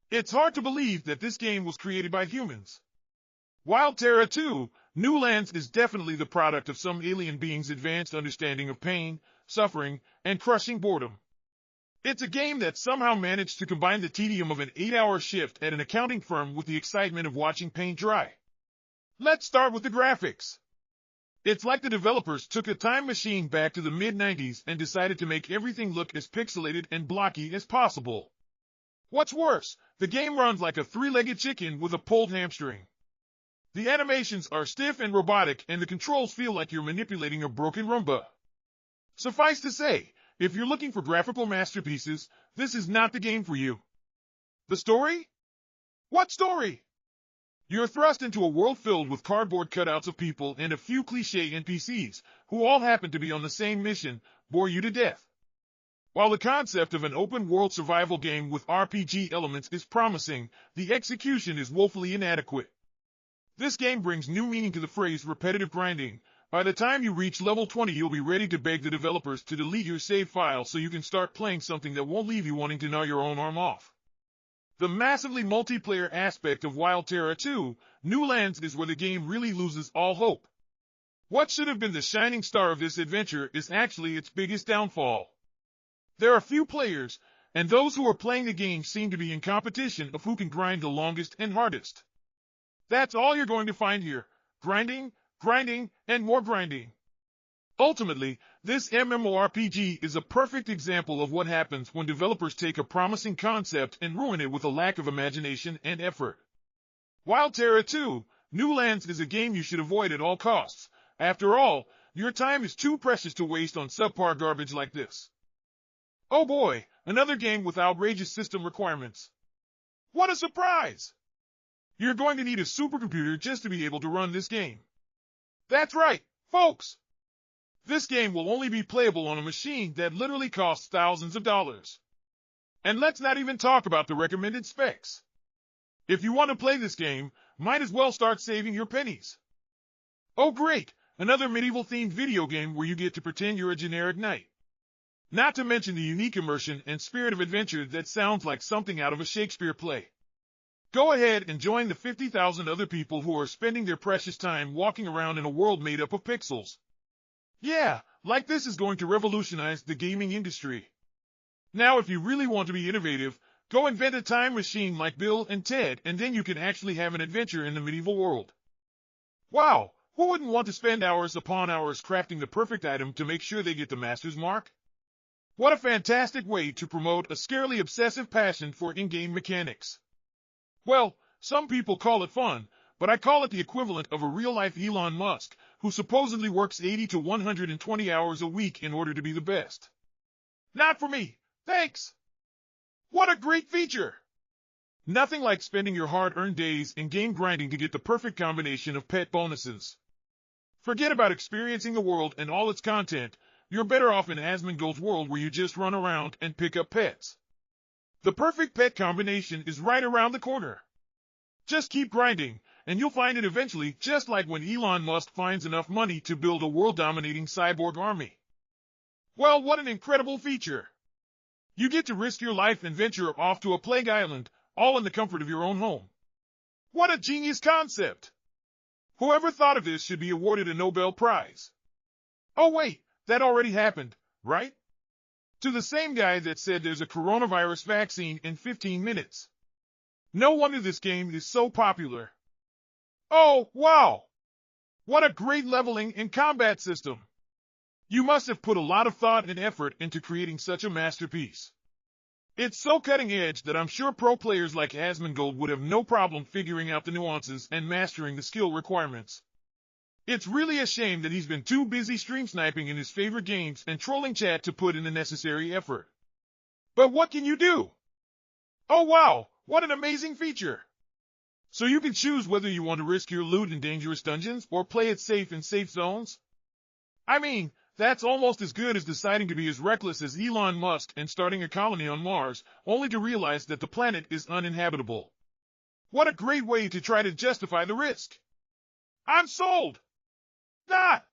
It's hard to believe that this game was created by humans. While Terra 2, New Lands is definitely the product of some alien being's advanced understanding of pain, suffering, and crushing boredom. It's a game that somehow managed to combine the tedium of an 8-hour shift at an accounting firm with the excitement of watching paint dry. Let's start with the graphics. It's like the developers took a time machine back to the mid-90s and decided to make everything look as pixelated and blocky as possible. What's worse, the game runs like a three-legged chicken with a pulled hamstring. The animations are stiff and robotic, and the controls feel like you're manipulating a broken Roomba. Suffice to say, if you're looking for graphical masterpieces, this is not the game for you. The story? What story? You're thrust into a world filled with cardboard cutouts of people and a few cliché NPCs, who all happen to be on the same mission, bore you to death. While the concept of an open-world survival game with RPG elements is promising, the execution is woefully inadequate. This game brings new meaning to the phrase repetitive grinding. By the time you reach level 20, you'll be ready to beg the developers to delete your save file so you can start playing something that won't leave you wanting to gnaw your own arm off. The massively multiplayer aspect of Wild Terra 2, New Lands is where the game really loses all hope. What should have been the shining star of this adventure is actually its biggest downfall. There are few players, and those who are playing the game seem to be in competition of who can grind the longest and hardest. That's all you're going to find here: grinding, grinding, and more grinding. Ultimately, this MMORPG is a perfect example of what happens when developers take a promising concept and ruin it with a lack of imagination and effort. Wild Terra 2, New Lands is a game you should avoid at all costs. After all, your time is too precious to waste on subpar garbage like this. Oh boy, another game with outrageous system requirements. What a surprise! You're going to need a supercomputer just to be able to run this game. That's right, folks! This game will only be playable on a machine that literally costs thousands of dollars. And let's not even talk about the recommended specs. If you want to play this game, might as well start saving your pennies. Oh great, another medieval-themed video game where you get to pretend you're a generic knight. Not to mention the unique immersion and spirit of adventure that sounds like something out of a Shakespeare play. Go ahead and join the 50,000 other people who are spending their precious time walking around in a world made up of pixels. Yeah, like this is going to revolutionize the gaming industry. Now if you really want to be innovative, go invent a time machine like Bill and Ted, and then you can actually have an adventure in the medieval world. Wow, who wouldn't want to spend hours upon hours crafting the perfect item to make sure they get the master's mark? What a fantastic way to promote a scarily obsessive passion for in-game mechanics. Well, some people call it fun, but I call it the equivalent of a real-life Elon Musk, who supposedly works 80 to 120 hours a week in order to be the best. Not for me, thanks! What a great feature! Nothing like spending your hard-earned days in game grinding to get the perfect combination of pet bonuses. Forget about experiencing the world and all its content. You're better off in Asmongold's world where you just run around and pick up pets. The perfect pet combination is right around the corner. Just keep grinding, and you'll find it eventually, just like when Elon Musk finds enough money to build a world-dominating cyborg army. Well, what an incredible feature! You get to risk your life and venture off to a plague island, all in the comfort of your own home. What a genius concept! Whoever thought of this should be awarded a Nobel Prize. Oh wait, that already happened, right? To the same guy that said there's a coronavirus vaccine in 15 minutes. No wonder this game is so popular. Oh, wow! What a great leveling and combat system! You must have put a lot of thought and effort into creating such a masterpiece. It's so cutting edge that I'm sure pro players like Asmongold would have no problem figuring out the nuances and mastering the skill requirements. It's really a shame that he's been too busy stream sniping in his favorite games and trolling chat to put in the necessary effort. But what can you do? Oh wow, what an amazing feature! So you can choose whether you want to risk your loot in dangerous dungeons or play it safe in safe zones? I mean, that's almost as good as deciding to be as reckless as Elon Musk and starting a colony on Mars, only to realize that the planet is uninhabitable. What a great way to try to justify the risk! I'm sold! Not!